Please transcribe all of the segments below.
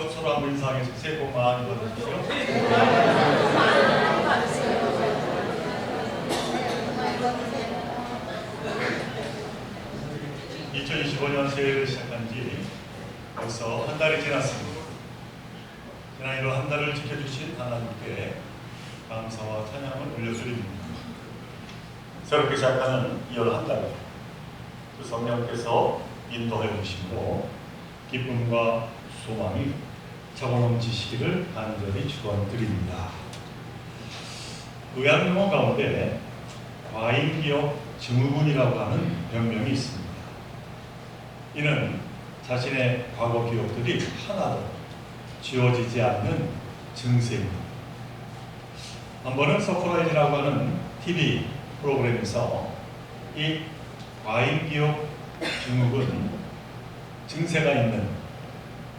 서로 한번 인사하겠습니다. 새해 복 많이 받으십시오. 2025년 새해를 시작한 지 벌써 한 달이 지났습니다. 지난 1월 한 달을 지켜주신 하나님께 감사와 찬양을 올려드립니다. 새롭게 시작하는 2월 한 달, 그 성령께서 인도해 주심으로 기쁨과 소망이 차고넘치시기를 간절히 축원드립니다. 의학용어 가운데 과잉기억 증후군이라고 하는 병명이 있습니다. 이는 자신의 과거 기억들이 하나도 지워지지 않는 증세입니다. 한 번은 서프라이즈라고 하는 TV 프로그램에서 이 과잉기억 증후군 증세가 있는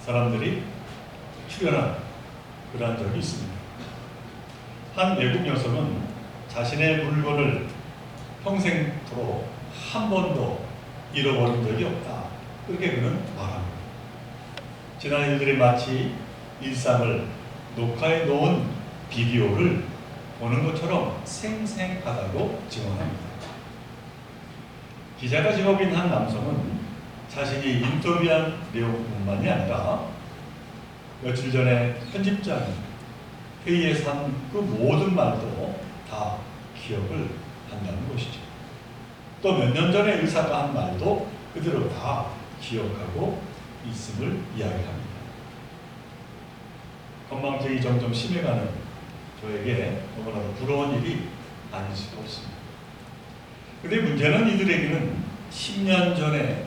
사람들이 출연한 그러한 적이 있습니다. 한 외국 여성은 자신의 물건을 평생토록 한 번도 잃어버린 적이 없다. 그렇게 그는 말합니다. 지난 일들이 마치 일상을 녹화해 놓은 비디오를 보는 것처럼 생생하다고 증언합니다. 기자가 직업인 한 남성은 자신이 인터뷰한 내용뿐만이 아니라 며칠 전에 편집장이 회의에서 한 그 모든 말도 다 기억을 한다는 것이죠. 또 몇 년 전에 의사가 한 말도 그대로 다 기억하고 있음을 이야기합니다. 건망증이 점점 심해가는 저에게 너무나도 부러운 일이 아닐 수가 없습니다. 그런데 문제는 이들에게는 10년 전에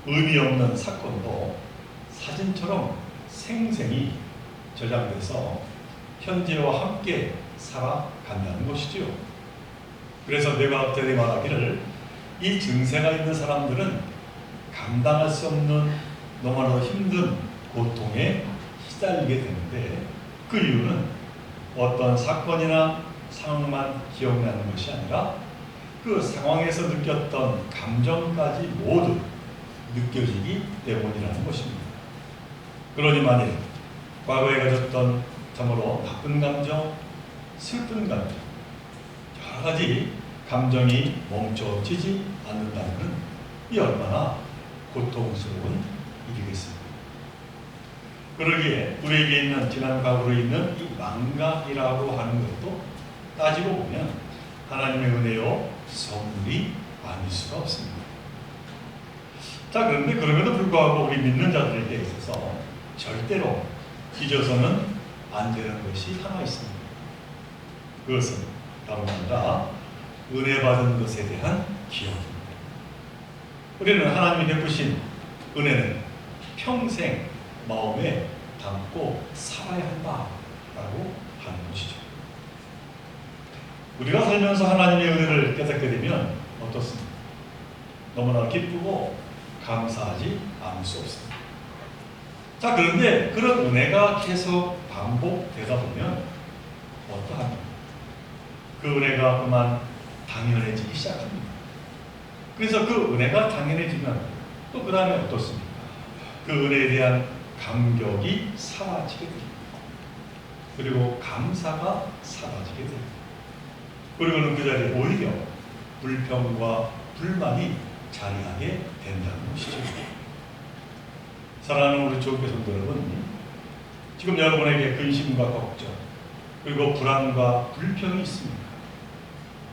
의미 없는 사건도 사진처럼 생생히 저장돼서 현재와 함께 살아간다는 것이지요. 그래서 뇌과학자들이 말하기를 이 증세가 있는 사람들은 감당할 수 없는 너무나도 힘든 고통에 시달리게 되는데 그 이유는 어떤 사건이나 상황만 기억나는 것이 아니라 그 상황에서 느꼈던 감정까지 모두 느껴지기 때문이라는 것입니다. 그러니 만일 과거에 가졌던 참으로 나쁜 감정, 슬픈 감정, 여러 가지 감정이 멈춰지지 않는다면 이 얼마나 고통스러운 일이겠습니까? 그러기에 우리에게 있는 지난 과거로 있는 이 망각이라고 하는 것도 따지고 보면 하나님의 은혜요 선물이 아닐 수가 없습니다. 자, 그런데 그럼에도 불구하고 우리 믿는 자들에게 있어서 절대로 잊어서는 안 되는 것이 하나 있습니다. 그것은 다름 아니라 은혜 받은 것에 대한 기억입니다. 우리는 하나님이 베푸신 은혜는 평생 마음에 담고 살아야 한다라고 하는 것이죠. 우리가 살면서 하나님의 은혜를 깨닫게 되면 어떻습니까? 너무나 기쁘고 감사하지 않을 수 없습니다. 자, 그런데 그런 은혜가 계속 반복되다 보면 어떠합니까? 그 은혜가 그만 당연해지기 시작합니다. 그래서 그 은혜가 당연해지면 또 그 다음에 어떻습니까? 그 은혜에 대한 감격이 사라지게 됩니다. 그리고 감사가 사라지게 됩니다. 그리고는 그 자리에 오히려 불평과 불만이 자리하게 된다는 것이죠. 사랑하는 우리 조교회 성도 여러분, 지금 여러분에게 근심과 걱정 그리고 불안과 불평이 있습니까?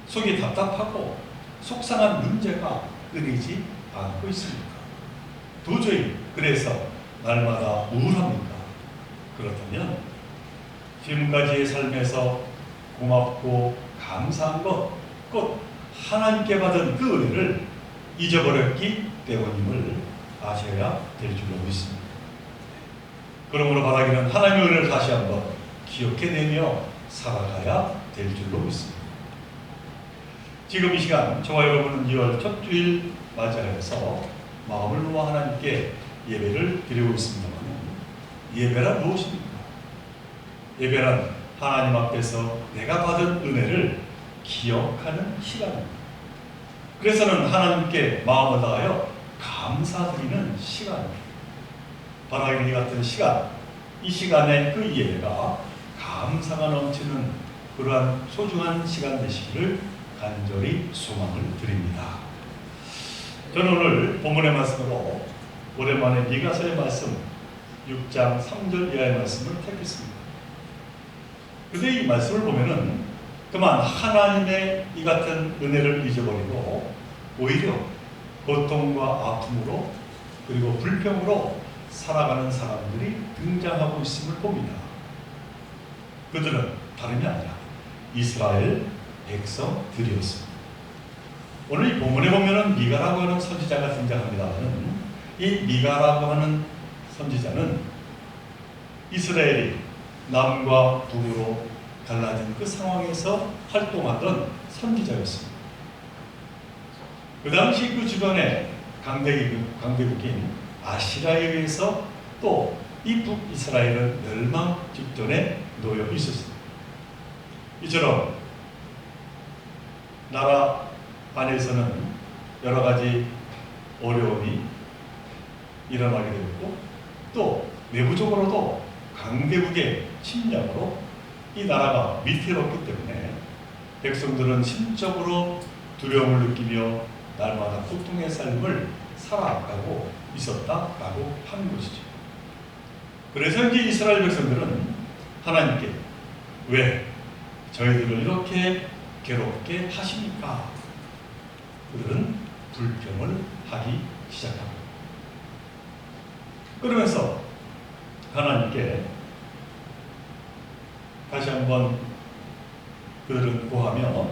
속이 답답하고 속상한 문제가 끊이지 않고 있습니까? 도저히 그래서 날마다 우울합니까? 그렇다면 지금까지의 삶에서 고맙고 감사한 것, 곧 하나님께 받은 그 은혜를 잊어버렸기 때문임을 아셔야 될 줄로 믿습니다. 그러므로 바라기는 하나님의 은혜를 다시 한번 기억해내며 살아가야 될 줄로 믿습니다. 지금 이 시간 저와 여러분은 2월 첫 주일 맞이하여서 마음을 모아 하나님께 예배를 드리고 있습니다만 예배란 무엇입니까? 예배란 하나님 앞에서 내가 받은 은혜를 기억하는 시간입니다. 그래서는 하나님께 마음을 다하여 감사드리는 시간입니다. 바라기는 이 같은 시간 이 시간에 그 예배가 감사가 넘치는 그러한 소중한 시간 되시기를 간절히 소망을 드립니다. 저는 오늘 본문의 말씀으로 오랜만에 미가서의 말씀 6장 3절 이하의 말씀을 택했습니다. 그런데 이 말씀을 보면은 그만 하나님의 이 같은 은혜를 잊어버리고 오히려 고통과 아픔으로 그리고 불평으로 살아가는 사람들이 등장하고 있음을 봅니다. 그들은 다름이 아니라 이스라엘 백성들이었습니다. 오늘 이 본문에 보면은 미가라고 하는 선지자가 등장합니다만 이 미가라고 하는 선지자는 이스라엘이 남과 북으로 갈라진 그 상황에서 활동하던 선지자였습니다. 그 당시 그 주변에 강대국인 아시라에 의해서 또 이 북이스라엘은 멸망 직전에 놓여 있었습니다. 이처럼 나라 안에서는 여러 가지 어려움이 일어나게 되었고 또 내부적으로도 강대국의 침략으로 이 나라가 위태롭기 때문에 백성들은 심적으로 두려움을 느끼며 날마다 고통의 삶을 살아가고 있었다라고 하는 것이죠. 그래서 이제 이스라엘 백성들은 하나님께 왜 저희들을 이렇게 괴롭게 하십니까? 그들은 불평을 하기 시작합니다. 그러면서 하나님께 다시 한번 그들은 구하며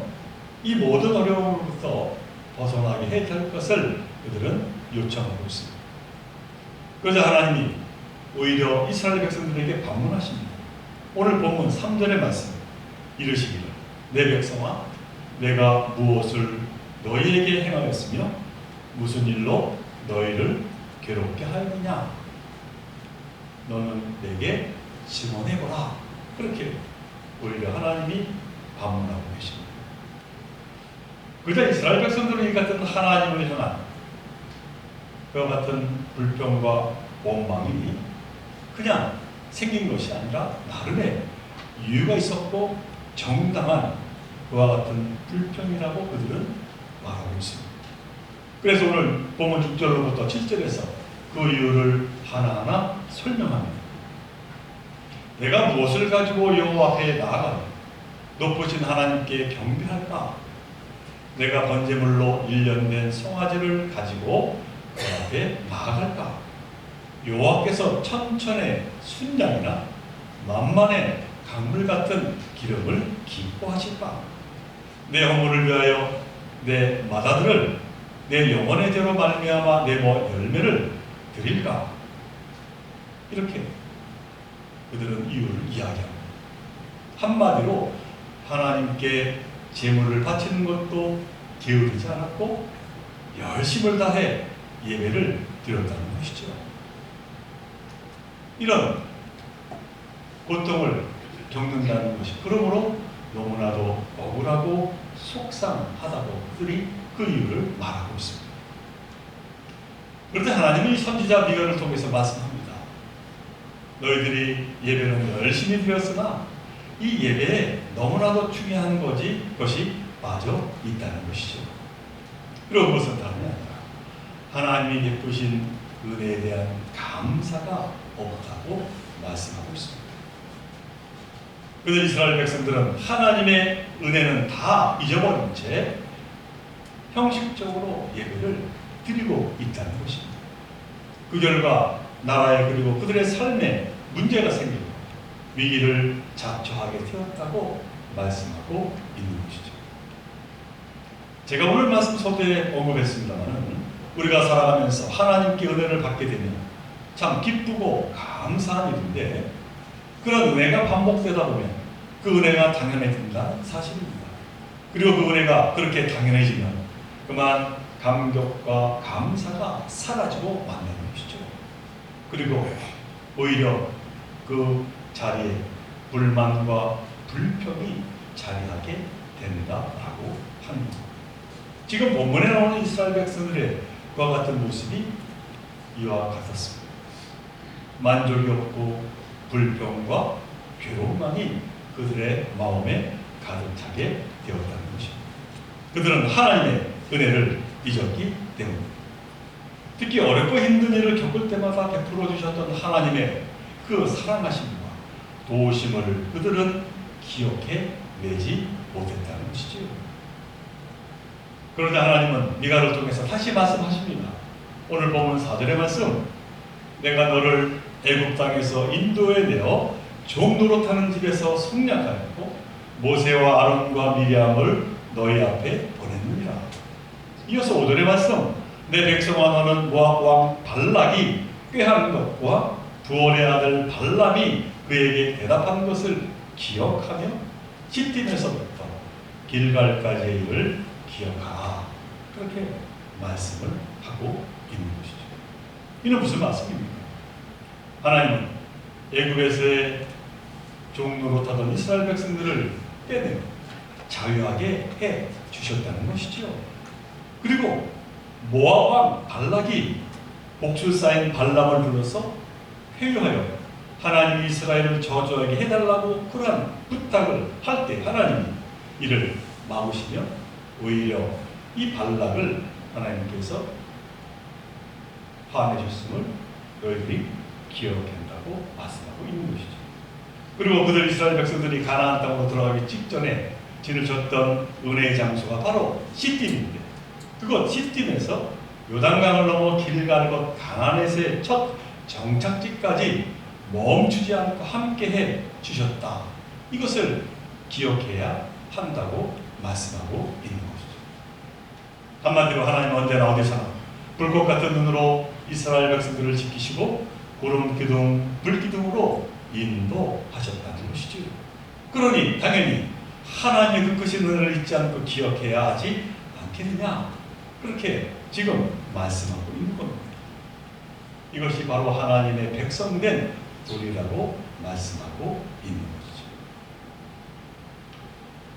이 모든 어려움으로부터 벗어나게 해야 할 것을 그들은 요청하고 있습니다. 그래서 하나님이 오히려 이스라엘 백성들에게 방문하십니다. 오늘 본문 3절의 말씀 이르시기를 내 백성아 내가 무엇을 너희에게 행하였으며 무슨 일로 너희를 괴롭게 하였느냐 너는 내게 증언해보라. 그렇게 오히려 하나님이 방문하고 계십니다. 그저 이스라엘 백성들은 이 같은 하나님을 향한 그와 같은 불평과 원망이 그냥 생긴 것이 아니라 나름의 이유가 있었고 정당한 그와 같은 불평이라고 그들은 말하고 있습니다. 그래서 오늘 본문 6절로부터 7절에서 그 이유를 하나하나 설명합니다. 내가 무엇을 가지고 여호와 앞에 나아가며 높으신 하나님께 경배할까? 내가 번제물로 1년 된 송아지를 가지고 그 앞에 나아갈까? 여호와께서 천천의 순양이나 만만의 강물 같은 기름을 기뻐하실까? 내 허물을 위하여 내 마다들을 내 영혼의 죄로 말미암아 내 열매를 드릴까? 이렇게 그들은 이유를 이야기합니다. 한마디로 하나님께 제물을 바치는 것도 게으르지 않았고 열심을 다해 예배를 드렸다는 것이죠. 이런 고통을 겪는다는 것이 그러므로 너무나도 억울하고 속상하다고 그들이 그 이유를 말하고 있습니다. 그런데 하나님이 선지자 미가를 통해서 말씀합니다. 너희들이 예배는 열심히 드렸으나 이 예배에 너무나도 중요한 것이 빠져 있다는 것이죠. 그리고 그것은 다름이 아니라 하나님이 베푸신 은혜에 대한 감사가 없다고 말씀하고 있습니다. 그들 이스라엘 백성들은 하나님의 은혜는 다 잊어버린 채 형식적으로 예배를 드리고 있다는 것입니다. 그 결과 나라에 그리고 그들의 삶에 문제가 생기고 위기를 자초하게 되었다고 말씀하고 있는 것이죠. 제가 오늘 말씀 소개에 언급했습니다만 우리가 살아가면서 하나님께 은혜를 받게 되면 참 기쁘고 감사한 일인데 그런 은혜가 반복되다 보면 그 은혜가 당연해진다는 사실입니다. 그리고 그 은혜가 그렇게 당연해지면 그만 감격과 감사가 사라지고 만나는 것이죠. 그리고 오히려 그 자리에 불만과 불평이 자리하게 된다라고 합니다. 지금 본문에 나오는 이스라엘 백성들의 그와 같은 모습이 이와 같았습니다. 만족이 없고 불평과 괴로움만이 그들의 마음에 가득 차게 되었다는 것입니다. 그들은 하나님의 은혜를 잊었기 때문입니다. 특히 어렵고 힘든 일을 겪을 때마다 베풀어 주셨던 하나님의 그 사랑하심과 도우심을 그들은 기억해 내지 못했다는 것이지요. 그러자 하나님은 미가를 통해서 다시 말씀하십니다. 오늘 보면 4절의 말씀, 내가 너를 애굽 땅에서 인도에 내어 종 노릇하는 집에서 속량하였고 모세와 아론과 미리암을 너희 앞에 보냈느니라. 이어서 5절의 말씀, 내 백성아 너는 모압 왕 발락이 꾀하는 것과 부올의 아들 발람이 그에게 대답한 것을 기억하며 시딤에서부터 길갈까지의 일을 기억하라. 그렇게 말씀을 하고 있는 것이죠. 이는 무슨 말씀입니까? 하나님은 애굽에서의 종노릇하던 이스라엘 백성들을 떼내고 자유하게 해 주셨다는 것이죠. 그리고 모압 왕 발락이 복수 쌓인 발람을 불러서 회유하여 하나님이 이스라엘을 저주하게 해달라고 그러한 부탁을 할 때 하나님이 이를 막으시며 오히려 이 발락을 하나님께서 화내셨음을 너희들이 기억한다고 말씀하고 있는 것이죠. 그리고 그들 이스라엘 백성들이 가나안 땅으로 들어가기 직전에 진을 쳤던 은혜의 장소가 바로 시딤인데, 그곳 시딤에서 요단강을 넘어 길갈과 가나안에서의 첫 정착지까지 멈추지 않고 함께해 주셨다. 이것을 기억해야 한다고 말씀하고 있는 것이죠. 한마디로 하나님은 언제나 어디서나 불꽃 같은 눈으로 이스라엘 백성들을 지키시고 구름 기둥, 불 기둥으로 인도하셨다는 것이죠. 그러니 당연히 하나님의 그 크신 은혜를 잊지 않고 기억해야 하지 않겠느냐, 그렇게 지금 말씀하고 있는 겁니다. 이것이 바로 하나님의 백성된 우리라고 말씀하고 있는 것이죠.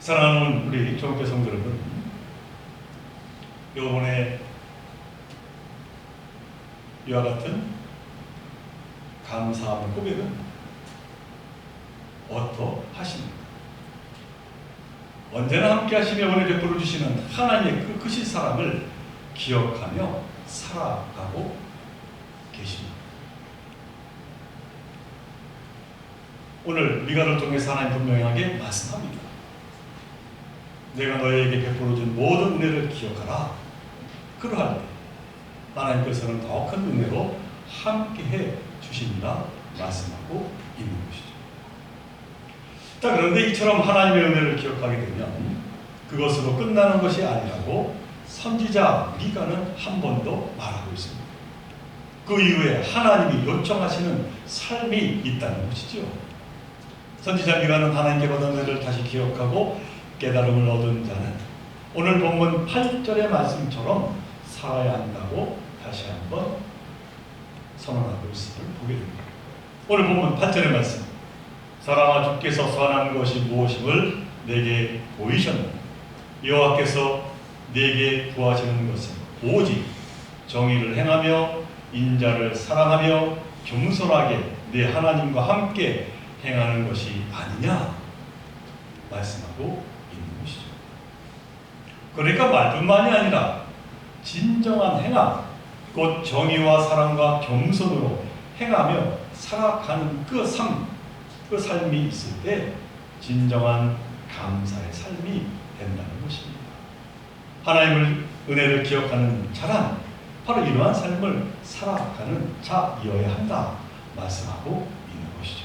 사랑하는 우리 종교 성도 여러분, 이번에 이와 같은 감사함의 고백은 어떠하십니까? 언제나 함께 하시며 은혜 베풀어 주시는 하나님의 그 크신 사랑을 기억하며 살아가고 계십니다. 오늘 미가를 통해서 하나님 분명하게 말씀합니다. 내가 너희에게 베풀어 준 모든 은혜를 기억하라. 그러할 때 하나님께서는 더 큰 은혜로 함께해 주신다 말씀하고 있는 것이죠. 자, 그런데 이처럼 하나님의 은혜를 기억하게 되면 그것으로 끝나는 것이 아니라고 선지자 미가는 한 번 더 말하고 있습니다. 그 이후에 하나님이 요청하시는 삶이 있다는 것이죠. 선지자 미가는 하나님께 받은 은혜를 다시 기억하고 깨달음을 얻은 자는 오늘 본문 8절의 말씀처럼 살아야 한다고 다시 한번 선언하고 있음을 보게 됩니다. 오늘 본문 8절의 말씀, 사랑아 주께서 선한 것이 무엇임을 내게 보이셨느냐. 여호와께서 내게 구하시는 것은 오직 정의를 행하며 인자를 사랑하며 겸손하게 내 하나님과 함께 행하는 것이 아니냐 말씀하고 있는 것이죠. 그러니까 말뿐만이 아니라 진정한 행함, 곧 정의와 사랑과 겸손으로 행하며 살아가는 그 삶이 있을 때 진정한 감사의 삶이 된다는 것입니다. 하나님을 은혜를 기억하는 자란 바로 이러한 삶을 살아가는 자이어야 한다 말씀하고 있는 것이죠.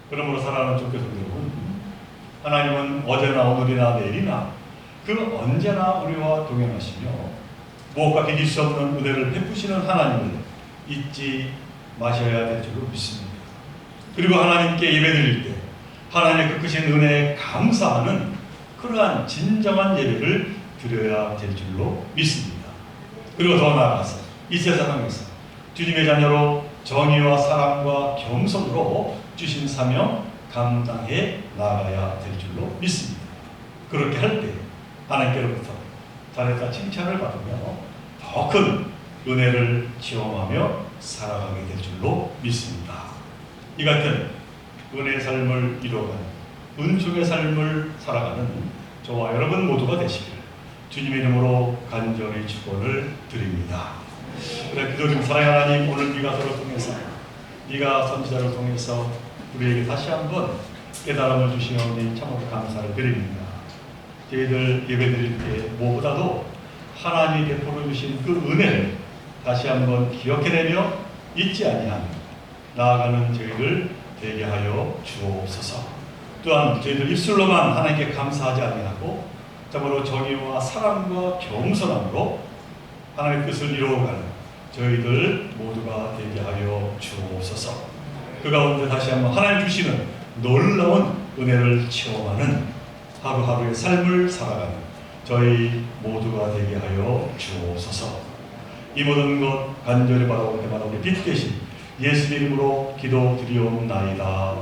그러므로 사랑하는 종교 성도 여러분, 하나님은 어제나 오늘이나 내일이나 그 언제나 우리와 동행하시며 무엇과 비길 수 없는 은혜를 베푸시는 하나님을 잊지 마셔야 될 줄로 믿습니다. 그리고 하나님께 예배드릴 때 하나님의 그 크신 은혜에 감사하는 그러한 진정한 예배를 드려야 될 줄로 믿습니다. 그리고 더 나아가서 이 세상에서 주님의 자녀로 정의와 사랑과 겸손으로 주신 사명 감당해 나가야 될 줄로 믿습니다. 그렇게 할 때 하나님께로부터 잘했다 칭찬을 받으며 더 큰 은혜를 체험하며 살아가게 될 줄로 믿습니다. 이 같은 은혜의 삶을 이루어가는 은총의 삶을 살아가는 저와 여러분 모두가 되시기를 주님의 이름으로 간절히 축원을 드립니다. 그래 기도드림 사랑하는 하나님, 오늘 미가서를 통해서 미가 선지자를 통해서 우리에게 다시 한번 깨달음을 주시오니 참으로 감사를 드립니다. 저희들 예배드릴 때 무엇보다도 하나님이 베풀어 주신 그 은혜를 다시 한번 기억해내며 잊지 아니하며 나아가는 저희를 되게 하여 주옵소서. 또한 저희들 입술로만 하나님께 감사하지 아니하고 참으로 정의와 사랑과 겸손함으로 하나님의 뜻을 이루어가는 저희들 모두가 되게 하여 주옵소서. 그 가운데 다시 한번 하나님 주시는 놀라운 은혜를 체험하는 하루하루의 삶을 살아가는 저희 모두가 되게 하여 주옵소서. 이 모든 것 간절히 바라오는 빛 되신 예수 이름으로 기도드리옵나이다.